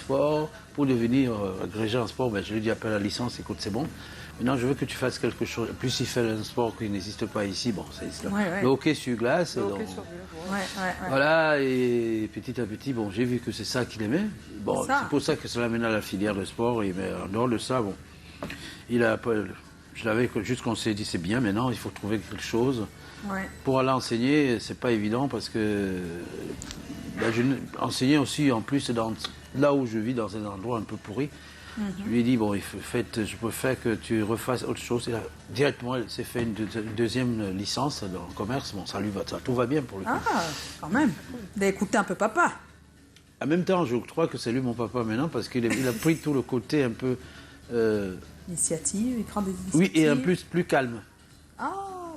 sport. Pour devenir agrégé en sport, je lui dis appelle la licence, écoute, c'est bon. Maintenant, je veux que tu fasses quelque chose. Plus il fait un sport qui n'existe pas ici, bon, c'est le hockey sur glace. Voilà, et petit à petit, bon, j'ai vu que c'est ça qu'il aimait. Bon, c'est pour ça que cela mène à la filière de sport. Mais en dehors de ça, bon, je l'avais juste qu'on s'est dit, c'est bien, maintenant, il faut trouver quelque chose. Pour aller enseigner, c'est pas évident parce que enseigner aussi, en plus, là où je vis, dans un endroit un peu pourri. Je lui ai dit, bon, je préfère que tu refasses autre chose. Et là, directement, elle s'est fait une deuxième licence dans le commerce. Bon, ça tout va bien pour lui. Ah, quand même. D'écouter un peu papa. En même temps, je crois que c'est lui mon papa maintenant parce qu'il a pris tout le côté un peu... Initiative, il prend des initiatives. Oui, et en plus, plus calme. Ah,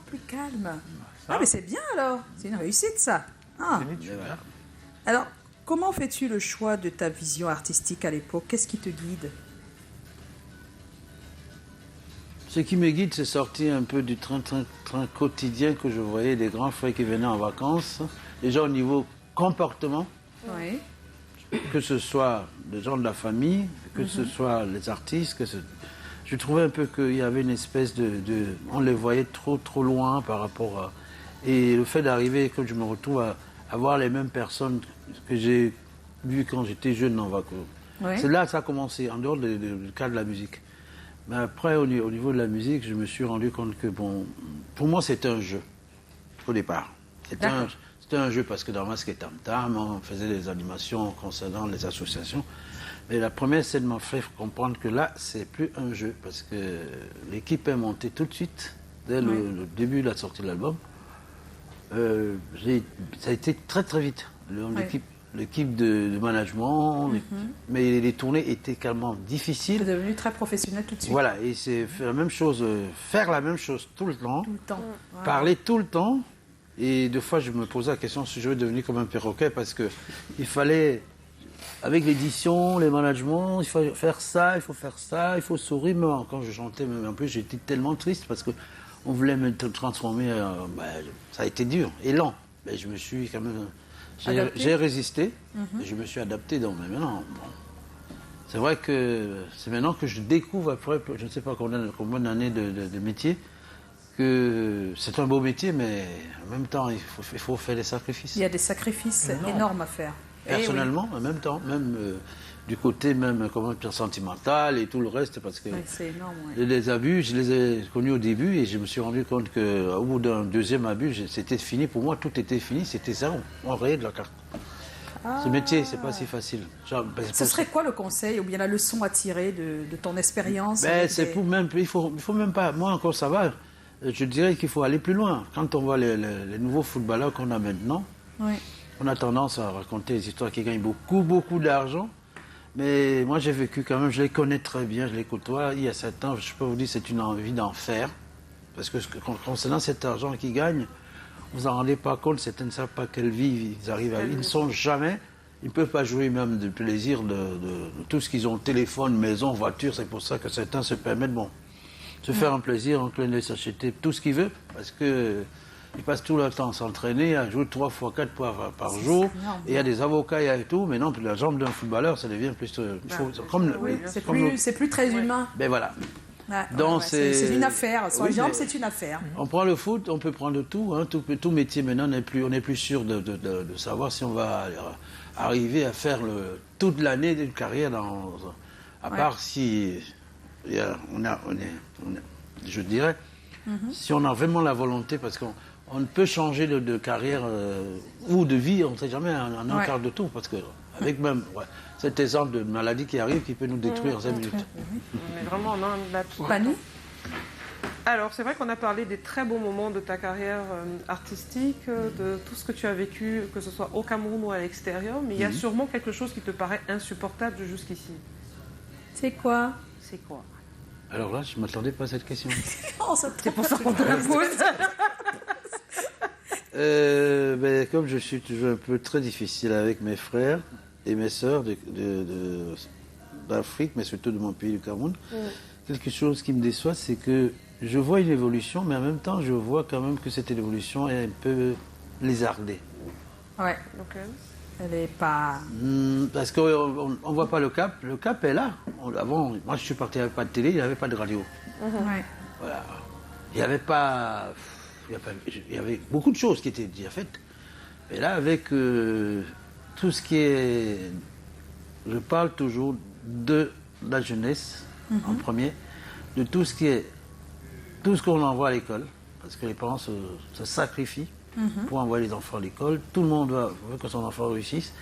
plus calme. Ah, mais c'est bien alors. C'est une réussite, ça. Ah. Voilà. Alors, comment fais-tu le choix de ta vision artistique à l'époque? Qu'est-ce qui te guide? Ce qui me guide, c'est sortir un peu du train quotidien que je voyais des grands frères qui venaient en vacances. Déjà au niveau comportement, que ce soit des gens de la famille, que ce soit les artistes, je trouvais un peu qu'il y avait une espèce on les voyait trop loin par rapport à... Et le fait d'arriver, que je me retrouve à voir les mêmes personnes que j'ai vues quand j'étais jeune en vacances. C'est là que ça a commencé, en dehors du cas de la musique. Mais après, au niveau de la musique, je me suis rendu compte que, bon, pour moi, c'était un jeu, au départ. C'était un jeu parce que dans Masque et Tam Tam, on faisait des animations concernant les associations. Mais la première scène m'a fait comprendre que là, c'est plus un jeu parce que l'équipe est montée tout de suite, dès le début de la sortie de l'album. Ça a été très très vite. L'équipe de management, mais les tournées étaient carrément difficiles. C'est devenu très professionnel tout de suite. Voilà, et c'est faire la même chose tout le temps. Parler tout le temps. Et deux fois, je me posais la question si je veux devenir comme un perroquet parce que il fallait, avec l'édition, les managements, il faut faire ça, il faut sourire. Même quand je chantais, en plus, j'étais tellement triste parce que on voulait me transformer. Ça a été dur et lent. Mais je me suis quand même. J'ai résisté, et je me suis adapté. Mais maintenant, c'est vrai que c'est maintenant que je découvre, après je ne sais pas combien d'années de métier, que c'est un beau métier, mais en même temps, il faut faire des sacrifices. Il y a des sacrifices énormes à faire. Personnellement, en même temps, même du côté sentimental et tout le reste, parce que c'est énorme, les abus, je les ai connus au début et je me suis rendu compte qu'au bout d'un deuxième abus, c'était fini. Pour moi, tout était fini, c'était zéro. On rayait de la carte. Ce métier, c'est pas si facile. Ce serait quoi le conseil ou bien la leçon à tirer de ton expérience? Il faut même pas. Moi, encore ça va. Je dirais qu'il faut aller plus loin. Quand on voit les nouveaux footballeurs qu'on a maintenant, on a tendance à raconter des histoires qui gagnent beaucoup d'argent. Mais moi, j'ai vécu quand même, je les connais très bien, je les côtoie. Il y a 7 ans, je peux vous dire, c'est une envie d'en faire. Parce que concernant cet argent qu'ils gagnent, vous n'en rendez pas compte, certains ne savent pas quelle vie ils ne sont jamais. Ils ne peuvent pas jouer même de plaisir de tout ce qu'ils ont, téléphone, maison, voiture. C'est pour ça que certains se permettent, se faire un plaisir, en clin d'œil, s'acheter tout ce qu'ils veulent. Parce que ils passent tout leur temps à s'entraîner, à jouer 3 fois 4 fois par jour. Et il y a des avocats et tout, mais non, la jambe d'un footballeur, ça devient plus... c'est plus très humain. Ben voilà. Donc c'est une affaire. Sur les jambes, c'est une affaire. On prend le foot, on peut prendre tout. Tout métier maintenant, on n'est plus sûr de savoir si on va arriver à faire toute l'année d'une carrière à part si... je dirais, si on a vraiment la volonté, parce qu'on ne peut changer de carrière ou de vie, on ne sait jamais en un quart de tour, parce que avec même cet exemple de maladie qui arrive, qui peut nous détruire en 5 minutes. On est vraiment en un là-dessus. Pani ? Alors, c'est vrai qu'on a parlé des très beaux moments de ta carrière artistique, de tout ce que tu as vécu, que ce soit au Cameroun ou à l'extérieur, mais il y a sûrement quelque chose qui te paraît insupportable jusqu'ici. C'est quoi ? C'est quoi ? Alors là, je ne m'attendais pas à cette question. C'est pour ça qu'on te la pose. Comme je suis toujours un peu très difficile avec mes frères et mes sœurs d'Afrique, mais surtout de mon pays, du Cameroun, quelque chose qui me déçoit, c'est que je vois une évolution, mais en même temps, je vois quand même que cette évolution est un peu lézardée. Ouais. Okay. Elle n'est pas... Parce qu'on ne voit pas le cap. Le cap est là. Avant, moi, je suis parti, il n'y avait pas de télé, il n'y avait pas de radio. Ouais. Voilà. Il n'y avait pas... Il y avait beaucoup de choses qui étaient déjà faites. Mais là, avec tout ce qui est... Je parle toujours de la jeunesse, en premier, de tout ce qui est... Tout ce qu'on envoie à l'école, parce que les parents se sacrifient pour envoyer les enfants à l'école. Tout le monde veut que son enfant réussisse.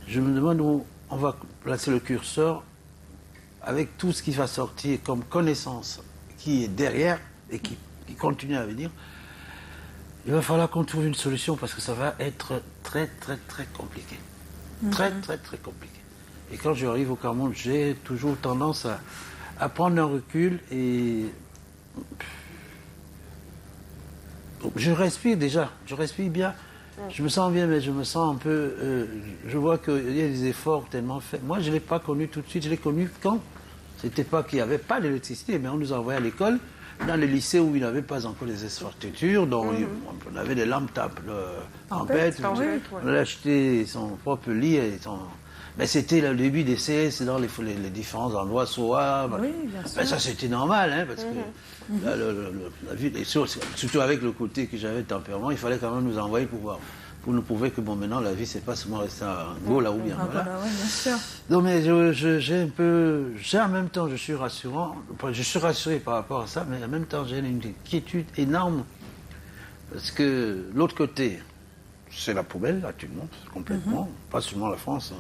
Je me demande où on va placer le curseur avec tout ce qui va sortir comme connaissance qui est derrière et qui continue à venir. Il va falloir qu'on trouve une solution parce que ça va être très, très, très compliqué. Très, très, très compliqué. Et quand j'arrive au Cameroun, j'ai toujours tendance à prendre un recul et... Je respire déjà, je respire bien. Je me sens bien, mais je me sens un peu... je vois qu'il y a des efforts tellement faits. Moi, je ne l'ai pas connu tout de suite. Je l'ai connu quand c'était pas qu'il n'y avait pas d'électricité, mais on nous envoyait à l'école, dans les lycées où il n'y avait pas encore les infrastructures, donc on avait des lampes tempêtes. On a acheté son propre lit et son... Mais c'était le début des CS dans les différents endroits, SOA. Oui, bien sûr. Ben ça, c'était normal, hein, parce que la vie, et surtout avec le côté que j'avais de tempérament, il fallait quand même nous envoyer pour nous prouver que bon, maintenant, la vie, c'est pas seulement rester à Angola ou bien. Voilà, oui, bien sûr. Non, mais j'ai un peu... En même temps, je suis rassurant. Je suis rassuré par rapport à ça, mais en même temps, j'ai une inquiétude énorme. Parce que l'autre côté... C'est la poubelle, actuellement, complètement. Pas seulement la France.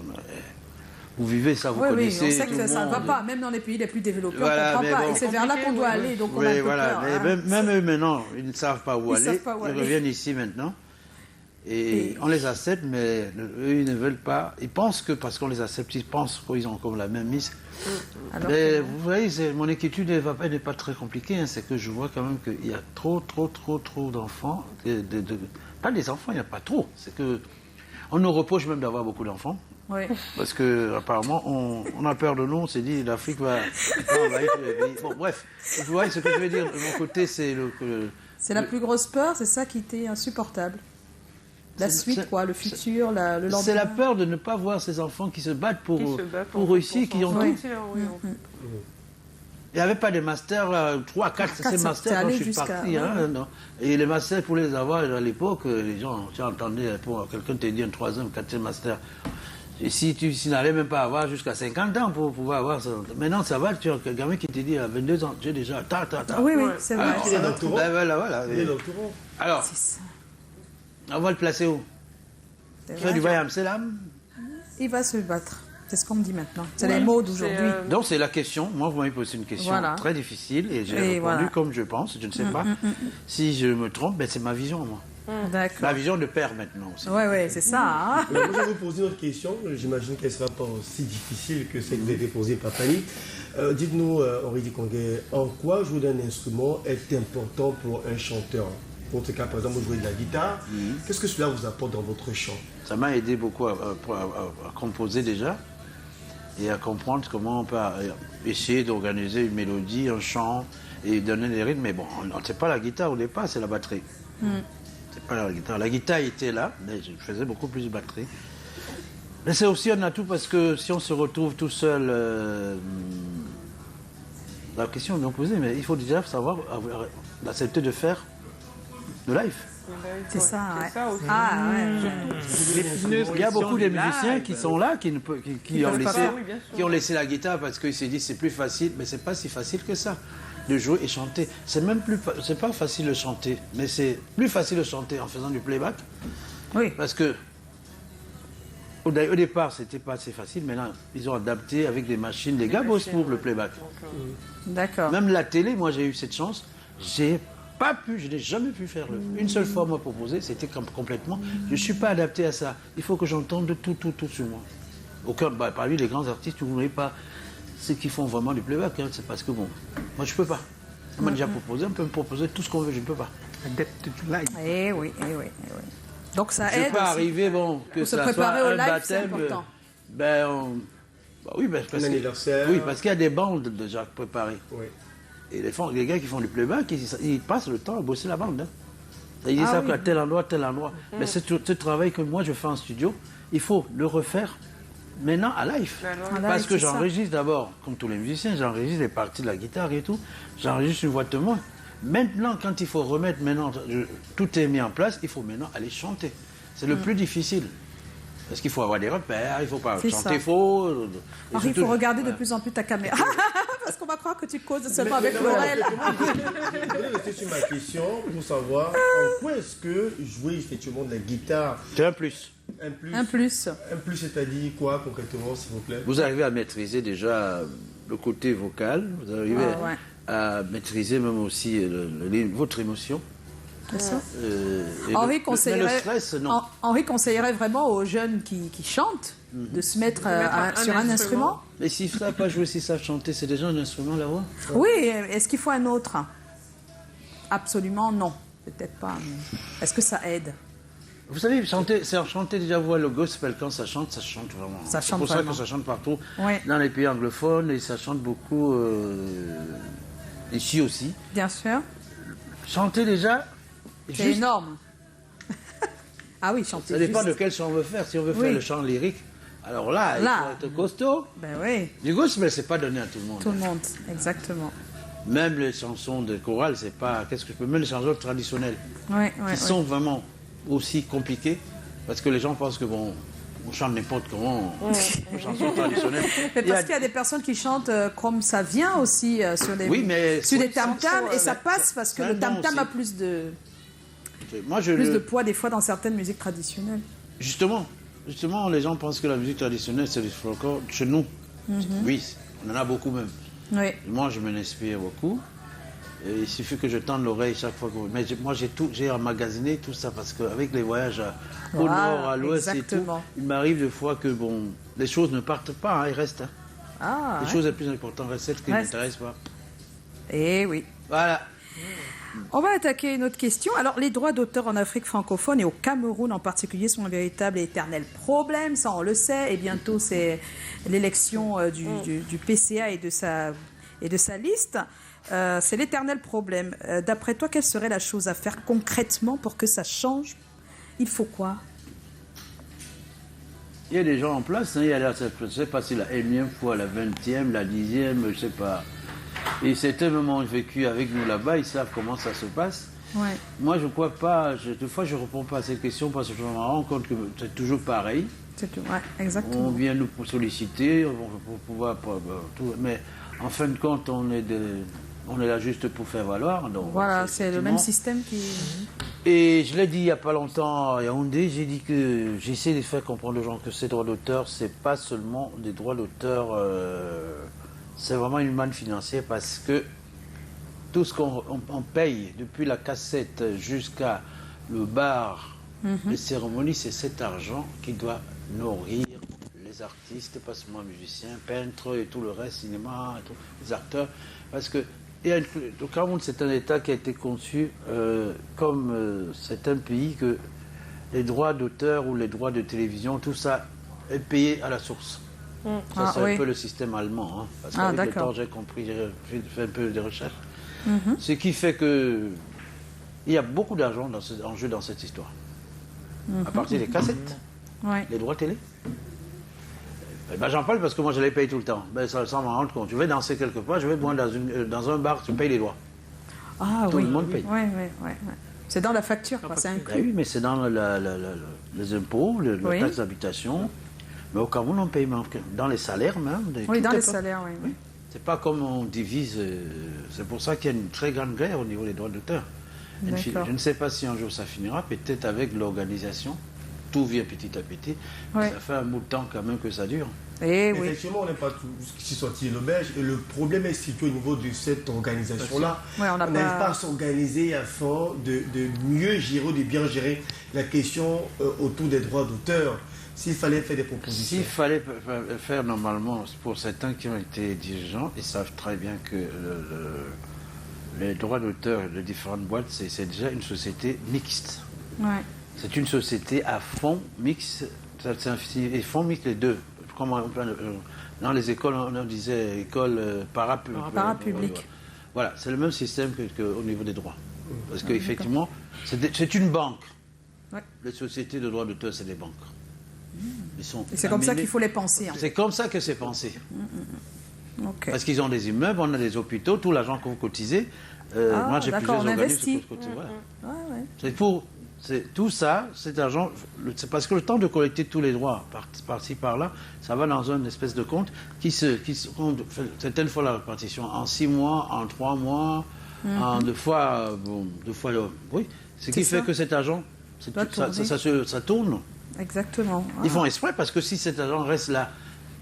Vous vivez ça, vous connaissez. Oui, on sait tout que le ça ne va monde. pas. Même dans les pays les plus développés, Voilà, on ne comprend pas. bon. Et c'est vers là qu'on doit aller, donc on a un peu peur. Mais même eux, maintenant, ils ne savent pas où aller. Ils reviennent ici maintenant. Et on les accepte, mais eux, ils ne veulent pas. Ils pensent que, parce qu'on les accepte, ils pensent qu'ils ont comme la même mise. Mais vous voyez, mon inquiétude n'est pas très compliquée. Hein. C'est que je vois quand même qu'il y a trop d'enfants. Pas des enfants, il n'y a pas trop. C'est que on nous reproche même d'avoir beaucoup d'enfants. Oui. Parce que apparemment, on a peur de nous. On s'est dit l'Afrique va envahir tous les pays. Bon, bref. Vous voyez ce que je veux dire. De mon côté, c'est c'est la plus grosse peur. C'est ça qui était insupportable. La suite, quoi, le futur, le lendemain. C'est la peur de ne pas voir ces enfants qui se battent pour réussir, qui ont tout. Il n'y avait pas de master, 3, 4, c'est masters quand je suis parti. Hein, non. Et les masters, pour les avoir à l'époque, les gens, tu entendais, pour quelqu'un te dit un 3e, 4e master. Et si tu n'allais même pas avoir jusqu'à 50 ans pour pouvoir avoir ça. Maintenant, ça va, tu as un gamin qui te dit à 22 ans, j'ai déjà... Oui, c'est vrai. Il est doctorant. Ben voilà. Il est doctorant. Alors, on va le placer où? Faire du Bayam Selam? Il va se battre. C'est ce qu'on me dit maintenant. C'est les mots d'aujourd'hui. Donc c'est la question. Moi, vous m'avez posé une question très difficile et j'ai répondu comme je pense. Je ne sais pas. Si je me trompe, ben, c'est ma vision, moi. D'accord. Ma vision de père maintenant aussi. Oui, c'est ça. Hein. Moi, je vais vous poser une autre question. J'imagine qu'elle ne sera pas aussi difficile que celle que vous avez posée par Fanny. Dites-nous, Henri Dikongué, en quoi jouer d'un instrument est important pour un chanteur? Pour votre cas, par exemple, vous jouez de la guitare. Qu'est-ce que cela vous apporte dans votre chant? Ça m'a aidé beaucoup à composer déjà et à comprendre comment on peut essayer d'organiser une mélodie, un chant et donner des rythmes. Mais bon, c'est pas la guitare au départ, c'est la batterie. C'est pas la guitare. La guitare était là, mais je faisais beaucoup plus de batterie. Mais c'est aussi un atout parce que si on se retrouve tout seul, la question est bien posée, mais il faut déjà savoir accepter de faire de live. C'est ça, ouais. Il y a beaucoup de musiciens qui sont là, qui ont laissé la guitare parce qu'ils se disent c'est plus facile, mais c'est pas si facile que ça de jouer et chanter. C'est même plus, c'est pas facile de chanter, mais c'est plus facile de chanter en faisant du playback. Oui. Parce que au départ c'était pas assez facile, maintenant ils ont adapté avec des machines, des gars bossent pour le playback. D'accord. Même la télé, moi j'ai eu cette chance, je n'ai jamais pu faire une seule fois m'a proposé, c'était complètement. Je ne suis pas adapté à ça. Il faut que j'entende tout sur moi. Parmi les grands artistes, vous ne voyez pas ceux qui font vraiment du playback. Hein, c'est parce que bon, moi je ne peux pas. On m'a déjà proposé, on peut me proposer tout ce qu'on veut, je ne peux pas. Eh oui. Donc ça je aide. Je ne peux pas arriver, que ça soit un baptême. Parce qu'il y a des bandes déjà préparées. Oui. Et les gars qui font du playback, ils passent le temps à bosser la bande. Hein. Il dit ça à tel endroit, tel endroit. Mais ce travail que moi je fais en studio, il faut le refaire maintenant à live. Parce que j'enregistre d'abord, comme tous les musiciens, j'enregistre les parties de la guitare et tout. J'enregistre une voix de témoin. Maintenant, quand il faut remettre, tout est mis en place, il faut maintenant aller chanter. C'est le plus difficile. Parce qu'il faut avoir des repères, il ne faut pas chanter faux. Henri, il faut regarder de plus en plus ta caméra. Parce qu'on va croire que tu causes seulement avec Laurel. Je voulais rester sur ma question pour savoir en quoi est-ce que jouer effectivement de la guitare... C'est un plus. Un plus, c'est-à-dire quoi concrètement, s'il vous plaît? Vous arrivez à maîtriser déjà le côté vocal, vous arrivez à maîtriser même aussi votre émotion. C'est ça. Henri conseillerait vraiment aux jeunes qui chantent de se mettre sur un instrument. Mais s'ils ne savent pas jouer, s'ils savent chanter, c'est déjà un instrument, la voix? Oui, est-ce qu'il faut un autre? Absolument non, peut-être pas. Est-ce que ça aide? Vous savez, chanter déjà, voir le gospel, quand ça chante vraiment. C'est pour ça que ça chante partout, dans les pays anglophones, et ça chante beaucoup ici aussi. Bien sûr. Chanter déjà... C'est énorme. Ah oui, chanter. Ça dépend de quel chant on veut faire. Si on veut faire le chant lyrique, alors là, il faut être costaud. Ben oui. Du gospel, c'est pas donné à tout le monde. Tout le monde, exactement. Même les chansons de chorale, c'est pas... Même les chansons traditionnelles, qui sont vraiment aussi compliquées, parce que les gens pensent que bon... On chante n'importe comment, une chanson traditionnelle. Mais parce qu'il y a des personnes qui chantent comme ça vient aussi sur des tam-tams, et ça passe parce que le tam-tam a plus de poids des fois dans certaines musiques traditionnelles. Justement, les gens pensent que la musique traditionnelle c'est du folklore. Chez nous, oui, on en a beaucoup même. Oui. Moi, je m'en inspire beaucoup. Et il suffit que je tende l'oreille chaque fois que... Mais moi, j'ai emmagasiné tout ça parce qu'avec les voyages au nord, à l'ouest et tout, il m'arrive des fois que, bon, les choses ne partent pas, elles restent. Les choses les plus importantes restent celles qui ne m'intéressent pas. Eh oui. Voilà. On va attaquer une autre question. Alors, les droits d'auteur en Afrique francophone et au Cameroun en particulier sont un véritable et éternel problème, ça on le sait, et bientôt c'est l'élection du PCA et de sa liste. C'est l'éternel problème. D'après toi, quelle serait la chose à faire concrètement pour que ça change? Il faut quoi? Il y a des gens en place, je ne sais pas si la énième fois, la 20e, la 10e, je ne sais pas. Et certains moments vécu avec nous là-bas, ils savent comment ça se passe. Ouais. Moi, je ne crois pas, des fois je ne réponds pas à cette question parce que je me rends compte que c'est toujours pareil. C'est tout, exactement. On vient nous solliciter pour pouvoir... mais en fin de compte, on est là juste pour faire valoir. Donc voilà, c'est le même système qui... Et je l'ai dit il n'y a pas longtemps à Yaoundé, j'ai dit que j'essaie de faire comprendre aux gens que ces droits d'auteur, c'est pas seulement des droits d'auteur, c'est vraiment une manne financière parce que tout ce qu'on paye, depuis la cassette jusqu'à le bar, les cérémonies, c'est cet argent qui doit nourrir les artistes, pas seulement musiciens, peintres et tout le reste, cinéma, et tout, les acteurs, parce que le Cameroun, c'est un État qui a été conçu comme c'est un pays que les droits d'auteur ou les droits de télévision, tout ça est payé à la source. Ça, c'est un peu le système allemand. Hein, parce qu'avec le temps, j'ai compris, j'ai fait un peu de recherches. Ce qui fait que il y a beaucoup d'argent en jeu dans cette histoire. À partir des cassettes, les droits télé. Ben, j'en parle parce que moi je les paye tout le temps. Ben, ça m'en rend compte. Je vais danser quelque part, je vais boire dans un bar, tu payes les droits. Tout le monde paye. C'est dans la facture, quoi. C'est inclus. Ben oui, mais c'est dans les impôts, la taxe d'habitation. Mais au Cameroun, on paye même, dans les salaires même. Dans les salaires, oui. C'est pas comme on divise. C'est pour ça qu'il y a une très grande guerre au niveau des droits d'auteur. Je ne sais pas si un jour ça finira, peut-être avec l'organisation. Tout vient petit à petit. Ça fait un bout de temps quand même que ça dure. Effectivement, on n'est pas tout ce qui sortit l'auberge. Et le problème est situé au niveau de cette organisation-là. on n'arrive pas à s'organiser afin de mieux gérer, de bien gérer la question autour des droits d'auteur. S'il fallait faire des propositions. S'il fallait faire normalement, pour certains qui ont été dirigeants, ils savent très bien que les droits d'auteur de différentes boîtes, c'est déjà une société mixte. C'est une société à fond mixte, et fond mixte les deux. Dans les écoles, on disait école parapublique. Parapublique. Voilà, c'est le même système qu'au niveau des droits. Parce qu'effectivement, c'est une banque. Ouais. Les sociétés de droits d'auteur, c'est des banques. Et c'est comme ça qu'il faut les penser. C'est comme ça que c'est pensé. Okay. Parce qu'ils ont des immeubles, on a des hôpitaux, tout l'argent que vous cotisez. Moi, j'ai plusieurs organismes. C'est tout ça, cet argent, c'est parce que le temps de collecter tous les droits, par-ci, par-là, ça va dans une espèce de compte qui se compte certaines fois la répartition en 6 mois, en 3 mois, en 2 fois, oui. Ce qui fait que cet argent, ça tourne. Exactement. Ils font exprès parce que si cet argent reste là,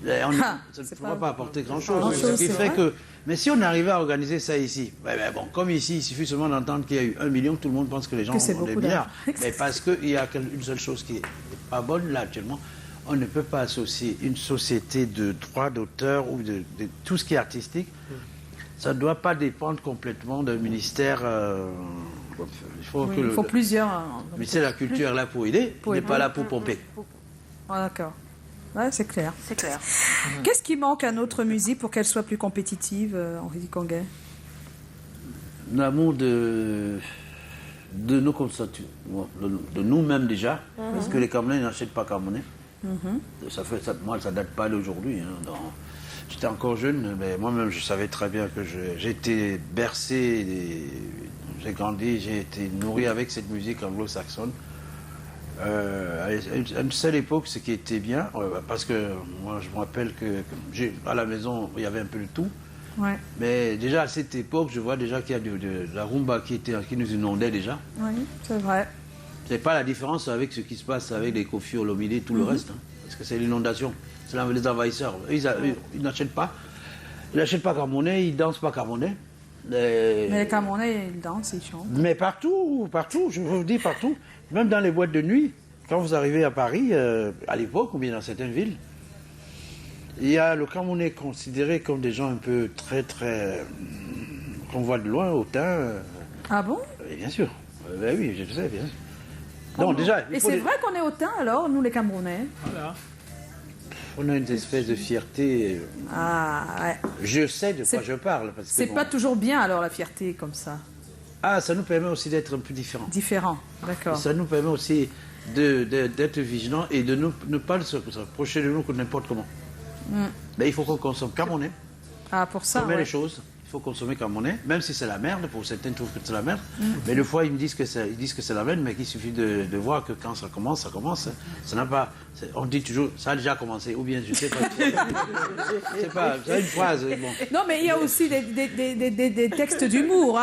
ça ne va pas apporter grand-chose. Ce qui fait que, mais si on arrivait à organiser ça ici, bon, comme ici, il suffit seulement d'entendre qu'il y a eu 1 million, tout le monde pense que les gens ont des milliards. Mais parce qu'il y a une seule chose qui n'est pas bonne là actuellement, on ne peut pas associer une société de droits d'auteur ou de tout ce qui est artistique. Ça ne doit pas dépendre complètement d'un ministère. Il faut plusieurs. Le ministère de la Culture est là pour aider, il n'est pas là pour pomper. Ah, d'accord. Ouais, c'est clair. C'est clair. Qu'est-ce qui manque à notre musique pour qu'elle soit plus compétitive, Henri Dikongué? L'amour de nos consommateurs, de nous-mêmes déjà, parce que les Camerounais n'achètent pas camerounais. Moi, ça ne date pas d'aujourd'hui. J'étais encore jeune, mais moi-même, je savais très bien que j'ai été bercé, j'ai grandi, j'ai été nourri avec cette musique anglo-saxonne. À une seule époque, ce qui était bien, parce que moi je me rappelle qu'à la maison il y avait un peu de tout, mais déjà à cette époque je vois déjà qu'il y a de la rumba qui nous inondait déjà. Oui, c'est vrai. C'est pas la différence avec ce qui se passe avec les Koffi Olomide et tout le reste, parce que c'est l'inondation, c'est les envahisseurs. Ils n'achètent pas, camerounais, ils dansent pas camerounais. Mais les Camerounais, ils dansent, ils chantent. Mais partout, je vous dis partout. Même dans les boîtes de nuit, quand vous arrivez à Paris, à l'époque, ou bien dans certaines villes, il y a le Camerounais considéré comme des gens un peu très, qu'on voit de loin, hautain. Ah bon? Bien sûr. Oui, je le sais, bien sûr. Donc, déjà, et c'est vrai qu'on est hautain alors, nous les Camerounais? Voilà. On a une espèce de fierté. Ouais. Je sais de quoi je parle. C'est pas toujours bien alors la fierté comme ça. Ah, ça nous permet aussi d'être un peu différents. Différents, d'accord. Ça nous permet aussi d'être vigilants et de ne pas se rapprocher de nous que n'importe comment. Mais il faut qu'on consomme camerounais. Ah, pour ça, les choses. Il faut consommer camerounais, même si c'est la merde, pour certains trouvent que c'est la merde. Mais des fois, ils disent que c'est la merde, mais qu'il suffit de voir que quand ça commence, ça commence. Ça n'a pas... On dit toujours, ça a déjà commencé, ou bien je sais pas. C'est pas... C'est une phrase. Bon. Non, mais il y a aussi des textes d'humour.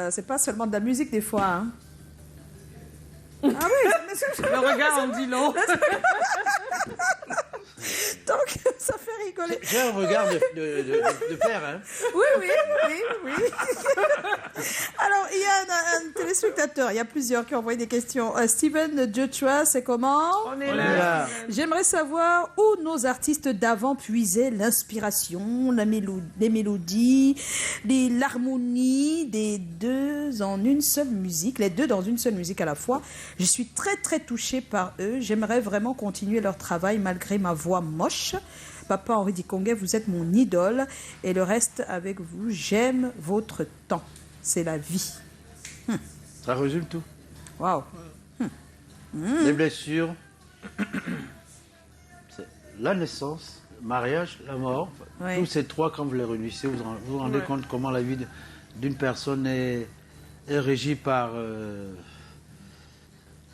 C'est pas seulement de la musique, des fois. Ah oui, le regard en dit long. Donc, ça fait rigoler. J'ai un regard de père, hein. Oui. Alors, il y a un téléspectateur, il y a plusieurs qui ont envoyé des questions. Steven Joshua, c'est comment? On est là. J'aimerais savoir où nos artistes d'avant puisaient l'inspiration, les mélodies, l'harmonie des deux en une seule musique, les deux dans une seule musique à la fois. Je suis très, très touchée par eux. J'aimerais vraiment continuer leur travail malgré ma voix moche. Papa Henri Dikongué, vous êtes mon idole. Et le reste avec vous, j'aime votre temps. C'est la vie. Ça résume tout. Waouh. Les blessures, la naissance, le mariage, la mort. Tous ces trois, quand vous les réunissez, vous vous rendez compte comment la vie d'une personne est régie par...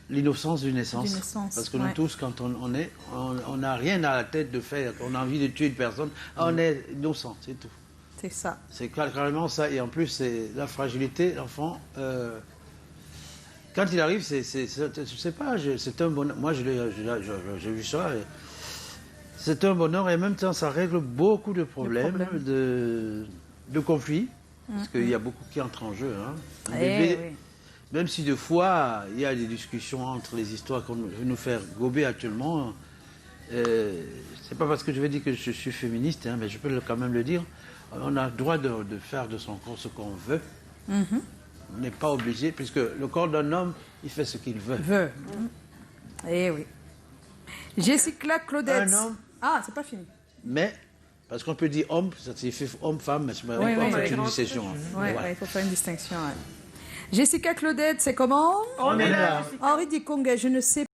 l'innocence d'une naissance. Parce que nous tous, quand on n'a rien à la tête de faire, on a envie de tuer une personne, on est innocent, c'est tout. C'est ça. C'est carrément ça. Et en plus, c'est la fragilité, l'enfant. Quand il arrive, je sais pas, c'est un bonheur. Moi, j'ai vu ça. C'est un bonheur et en même temps, ça règle beaucoup de problèmes, de conflits. Parce qu'il y a beaucoup qui entrent en jeu. Hein. Même si des fois, il y a des discussions entre les histoires qu'on veut nous faire gober actuellement. C'est pas parce que je vais dire que je suis féministe, hein, mais je peux quand même le dire. On a le droit de faire de son corps ce qu'on veut. On n'est pas obligé, puisque le corps d'un homme, il fait ce qu'il veut. Eh oui. Jessica Claudette. Un homme. Ah, c'est pas fini. Mais, parce qu'on peut dire homme, ça signifie homme-femme, mais on fait une distinction. Oui, il faut faire une distinction. Jessica Claudette, c'est comment? On est là. Henri Dikonga, je ne sais